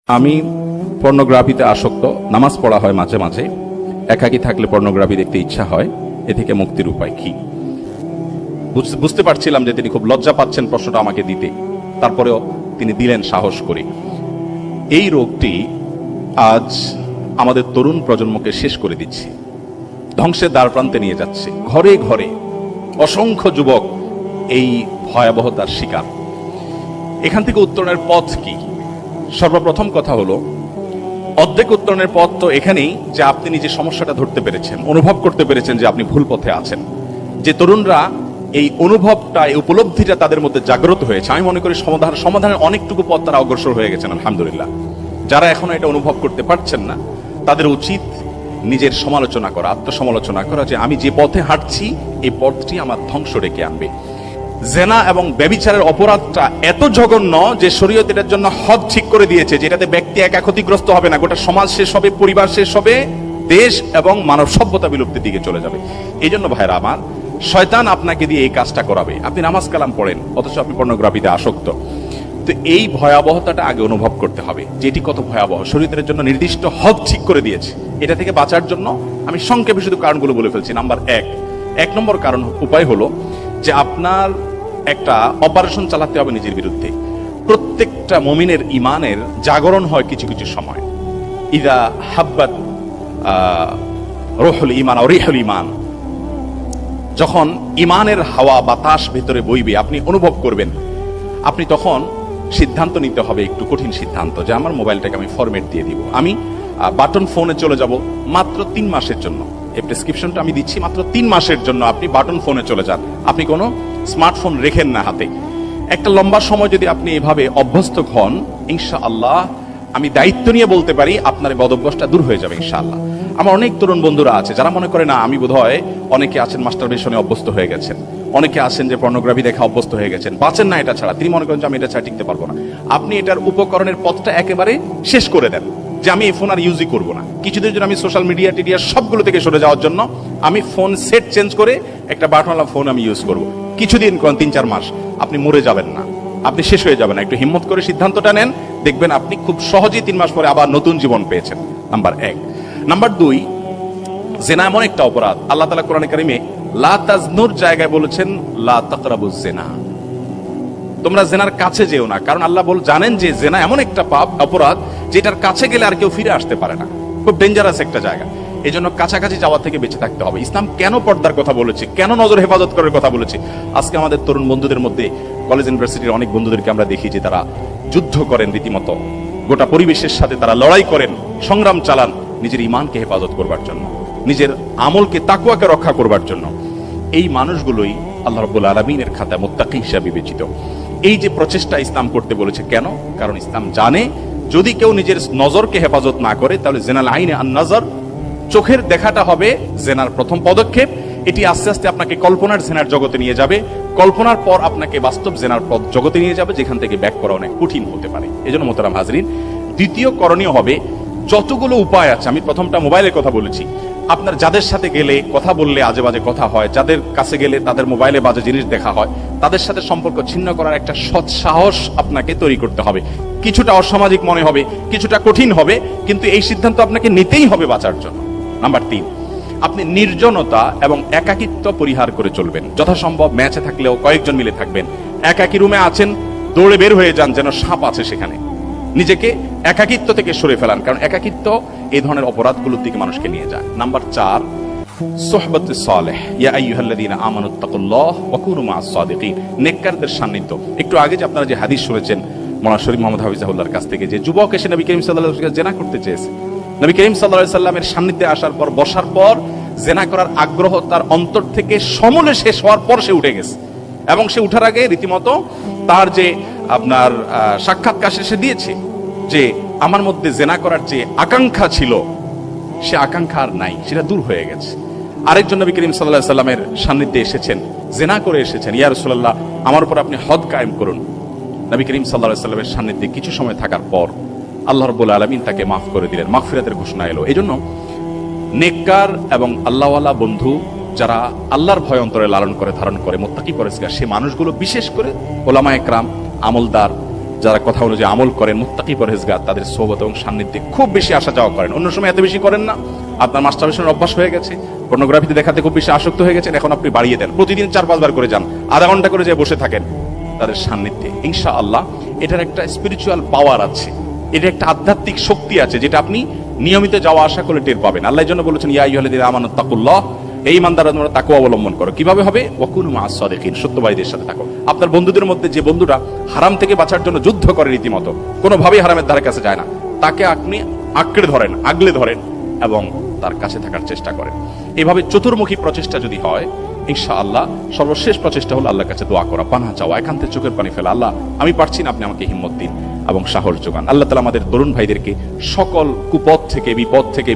আমি পর্নোগ্রাফিতে আসক্ত। নামাজ পড়া হয় মাঝে মাঝে, একাকী থাকলে পর্নোগ্রাফি দেখতে ইচ্ছা হয়। এ থেকে মুক্তির উপায় কি? বুঝতে পারছিলাম যে তিনি খুব লজ্জা পাচ্ছেন প্রশ্নটা আমাকে দিতে, তারপরেও তিনি দিলেন সাহস করে। এই রোগটি আজ আমাদের তরুণ প্রজন্মকে শেষ করে দিচ্ছে, ধ্বংসের দ্বার প্রান্তে নিয়ে যাচ্ছে। ঘরে ঘরে অসংখ্য যুবক এই ভয়াবহতার শিকার। এখান থেকে উত্তরণের পথ কি? সর্বপ্রথম কথা হলো, অর্ধেক উত্তরণের পথ তো এখানেই যে আপনি নিজে সমস্যাটা ধরতে পেরেছেন, অনুভব করতে পেরেছেন যে আপনি ভুল পথে আছেন। যে তরুণরা এই অনুভবটা, এই উপলব্ধিটা তাদের মধ্যে জাগ্রত হয়েছে, আমি মনে করি সমাধানের অনেকটুকু পথ তারা অগ্রসর হয়ে গেছেন, আলহামদুলিল্লাহ। যারা এখনো এটা অনুভব করতে পারছেন না, তাদের উচিত নিজের সমালোচনা করা, আত্মসমালোচনা করা, যে আমি যে পথে হাঁটছি এই পথটি আমার ধ্বংস ডেকে আনবে। জেনা এবং ব্যভিচারের অপরাধটা এত জঘন্য যে শরীয়ত এটার জন্য হদ ঠিক করে দিয়েছে, যেটাতে ব্যক্তি একা ক্ষতিগ্রস্ত হবে না, গোটা সমাজ শেষ হবে, পরিবার শেষ হবে, দেশ এবং মানব সভ্যতা বিলুপ্তির দিকে চলে যাবে। এই জন্য ভাইরা আমার, শয়তান আপনাকে দিয়ে এই কাজটা করাবে। আপনি নামাজ কালাম পড়েন, অথচ আপনি পর্নোগ্রাফিতে আসক্ত। তো এই ভয়াবহতাটা আগে অনুভব করতে হবে, যেটি কত ভয়াবহ। শরীয়তের জন্য নির্দিষ্ট হদ ঠিক করে দিয়েছে। এটা থেকে বাঁচার জন্য আমি সংক্ষেপে শুধু কারণগুলো বলে ফেলছি। নাম্বার এক নম্বর কারণ, উপায় হলো যে আপনার একটা অপারেশন চালাতে হবে নিজের বিরুদ্ধে। প্রত্যেকটা মুমিনের ইমানের জাগরণ হয় কিছু কিছু সময়। ইদা হাব্বাত রুহুল ঈমান ও রিহুল ঈমান, যখন ইমানের হাওয়া বাতাস ভেতরে বইবে, আপনি অনুভব করবেন, আপনি তখন সিদ্ধান্ত নিতে হবে, একটু কঠিন সিদ্ধান্ত, যে আমার মোবাইলটাকে আমি ফরম্যাট দিয়ে দিব, আমি বাটন ফোনে চলে যাব মাত্র 3 মাসের জন্য। এই প্রেসক্রিপশনটা আমি দিচ্ছি, মাত্র 3 মাসের জন্য আপনি বাটন ফোনে চলে যান। আপনি কোনো স্মার্টফোন রেখেন না হাতে। একটা লম্বা সময় যদি আপনি এভাবে অভ্যস্ত হন, ইনশাআল্লাহ আমি দায়িত্ব নিয়ে বলতে পারি আপনার বদভ্যাসটা দূর হয়ে যাবে ইনশাআল্লাহ। আমার অনেক তরুণ বন্ধুরা আছে যারা মনে করে, না আমি বোধহয়, অনেকে আছেন মাস্টারবেশনে অভ্যস্ত হয়ে গেছেন, অনেকে আছেন যে পর্নোগ্রাফি দেখা অভ্যস্ত হয়ে গেছেন, বাঁচেন না এটা ছাড়া। তিনি মনে করেন যে আমি এটা ছাড়া টিকতে পারবো না। আপনি এটার উপকরণের পথটা একেবারে শেষ করে দেন, যে আমি এই ফোন আর ইউজই করবো না। কিছুদিন জন্য আমি সোশ্যাল মিডিয়া টিডিয়া সবগুলো থেকে সরে যাওয়ার জন্য আমি ফোন সেট চেঞ্জ করে একটা বাটনওয়ালা ফোন আমি ইউজ করব। কিছুদিন, 3-4 মাস, আপনি মরে যাবেন না, আপনি শেষ হয়ে যাবেন না। একটু হিম্মত করে সিদ্ধান্তটা নেন, দেখবেন আপনি খুব সহজেই 3 মাস পরে আবার নতুন জীবন পেয়েছেন। নাম্বার 1। নাম্বার 2, জেনা এমন একটা অপরাধ, আল্লাহ তাআলা কোরআনে কারিমে লা তাজনুর জায়গায় বলেছেন লা তাকরাবুজ জিনা, তোমরা জেনার কাছে যেও না। কারণ আল্লাহ জানেন যে জেনা এমন একটা পাপ, অপরাধ, যেটার কাছে গেলে আর কেউ ফিরে আসতে পারে না, খুব ডেঞ্জারাস একটা জায়গা। এই জন্য কাছাকাছি যাওয়া থেকে বেঁচে থাকতে হবে। ইসলাম কেন পর্দার কথা বলেছে, কেন নজর হেফাজত করার কথা বলেছে? আজকে আমাদের তরুণ বন্ধুদের মধ্যে, কলেজ ইউনিভার্সিটির অনেক বন্ধুদেরকে আমরা দেখি যে তারা যুদ্ধ করেন, রীতিমতো গোটা পরিবেশের সাথে তারা লড়াই করেন, সংগ্রাম চালান নিজের ইমানকে হেফাজত করবার জন্য, নিজের আমলকে, তাকওয়াকে রক্ষা করবার জন্য। এই মানুষগুলোই আল্লাহ রাব্বুল আলামিনের খাতায় মুত্তাকি হিসেবে বিবেচিত। এই যে প্রচেষ্টা ইসলাম করতে বলেছে, কেন? কারণ ইসলাম জানে, যদি কেউ নিজের নজরকে হেফাজত না করে, তাহলে জেনাল আইনে আন নজর, চোখের দেখাটা হবে জেনার প্রথম পদক্ষেপ। এটি আস্তে আস্তে আপনাকে কল্পনার জেনার জগতে নিয়ে যাবে, কল্পনার পর আপনাকে বাস্তব জেনার জগতে নিয়ে যাবে, যেখান থেকে ব্যাক করা অনেক কঠিন হতে পারে। এজন্য মোহতারাম হাজরিন, দ্বিতীয় করণীয় হবে, যতগুলো উপায় আছে, আমি প্রথমটা মোবাইলের কথা বলেছি, আপনার যাদের সাথে গেলে কথা বললে আজে বাজে কথা হয়, যাদের কাছে গেলে তাদের মোবাইলে বাজে জিনিস দেখা হয়, তাদের সাথে সম্পর্ক ছিন্ন করার একটা সৎ সাহস আপনাকে তৈরি করতে হবে। কিছুটা অসামাজিক মনে হবে, কিছুটা কঠিন হবে, কিন্তু এই সিদ্ধান্ত আপনাকে নিতেই হবে বাঁচার জন্য। নাম্বার 3, আপনি নির্জনতা এবং একাকিত্ব পরিহার করে চলবেন। যথাসম্ভব ম্যাচে থাকলেও কয়েকজন মিলে থাকবেন। একাকি রুমে আছেন, দৌড়ে বের হয়ে যান, যেন সাপ আছে সেখানে। নিজেকে একাকিত্ব থেকে সরে ফেলান, কারণ একাকিত্ব এই ধরনের অপরাধগুলোর দিকে মানুষকে নিয়ে যায়। নাম্বার 4, সুহবতুস সালেহ, ইয়া আইয়ুহাল্লাযীনা আমানুত্তাকুল্লাহ ওয়া কুনু মাআস সাদিকিন, নেককারদের সান্নিধ্য। একটু আগে যে আপনারা যে হাদিস শুনেছেন মাওলানা শরীফ মোহাম্মদ হাফিজাহুল্লাহর কাছ থেকে, যে যুবক এসে নবী করিম সাল্লাল্লাহু আলাইহি ওয়াসাল্লাম জেনা করতে চেয়েছে, নবী করিম সাল্লাল্লাহু আলাইহি ওয়াসাল্লামের সান্নিধ্যে আসার পর, বসার পর, জেনা করার আগ্রহ তার অন্তর থেকে সমূলে শেষ হওয়ার পর সে উঠে গেছে। এবং সে উঠার আগে রীতিমতো তার যে আপনার সাক্ষাৎকার সে দিয়েছে, যে আমার মধ্যে জেনা করার যে আকাঙ্ক্ষা ছিল, সে আকাঙ্ক্ষা আর নাই, সেটা দূর হয়ে গেছে। আরেকজন নবী করিম সাল্লাল্লাহু আলাইহি ওয়াসাল্লামের সান্নিধ্যে এসেছেন, জেনা করে এসেছেন, ইয়া রাসূলুল্লাহ আমার উপর আপনি হদ কায়েম করুন। নবী করিম সাল্লাল্লাহু আলাইহি ওয়াসাল্লামের সান্নিধ্যে কিছু সময় থাকার পর আল্লাহ রাব্বুল আলামিন তাকে মাফ করে দিলেন, মাগফিরাতের ঘোষণা এলো। এজন্য নেককার এবং আল্লাহওয়ালা বন্ধু, যারা আল্লাহর ভয় অন্তরে লালন করে, ধারণ করে, মুত্তাকি পরেজগার, সে মানুষগুলো, বিশেষ করে ওলামায়ে কেরাম, আমলদার, যারা কথা অনুযায়ী আমল করেন, মুত্তাকি পরহেজগার, তাদের সোহবত এবং সান্নিধ্যে খুব বেশি আসা যাওয়া করেন। অন্য সময় এত বেশি করেন না, আপনার মাস্টারবেশনের অভ্যাস হয়ে গেছে, পর্নোগ্রাফিতে দেখাতে খুব বেশি আসক্ত হয়ে গেছেন, এখন আপনি বাড়িয়ে দেন, প্রতিদিন 4-5 বার করে যান, আধা ঘন্টা করে যে বসে থাকেন তাদের সান্নিধ্যে। ইনশাআল্লাহ এটার একটা স্পিরিচুয়াল পাওয়ার আছে, এটা একটা আধ্যাত্মিক শক্তি আছে, যেটা আপনি নিয়মিত যাওয়া আসা করে টের পাবেন। আল্লাহ এর জন্য বলেছেন, ইয়া আইয়ুহাল্লাযীনা আমানু তাকুল্লাহ, এই ইমানদাররা তোমরা তাকওয়া অবলম্বন করো। কিভাবে হবে? ওয়াকুনু মা'আস সাদিকিন, সত্যবাদীদের সাথে থাকো। আপনার বন্ধুদের মধ্যে যে বন্ধুরা হারাম থেকে বাঁচার জন্য যুদ্ধ করে রীতিমতো, কোনোভাবেই হারামের ধারে কাছে যায় না, তাকে আপনি আঁকড়ে ধরেন, আগলে ধরেন এবং তার কাছে থাকার চেষ্টা করেন। এভাবে চতুর্মুখী প্রচেষ্টা যদি হয়, ইনশাআল্লাহ সর্বশেষ প্রচেষ্টা হলো আল্লাহর কাছে দোয়া করা, পানাহ চাওয়া, একান্তে চোখের পানি ফেলা। আল্লাহ আমি পারছি না, আপনি আমাকে হিম্মত দিন এবং সাহস যোগান। আল্লাহ তাআলা আমাদের তরুণ ভাইদেরকে সকল কুপথ থেকে, বিপদ থেকে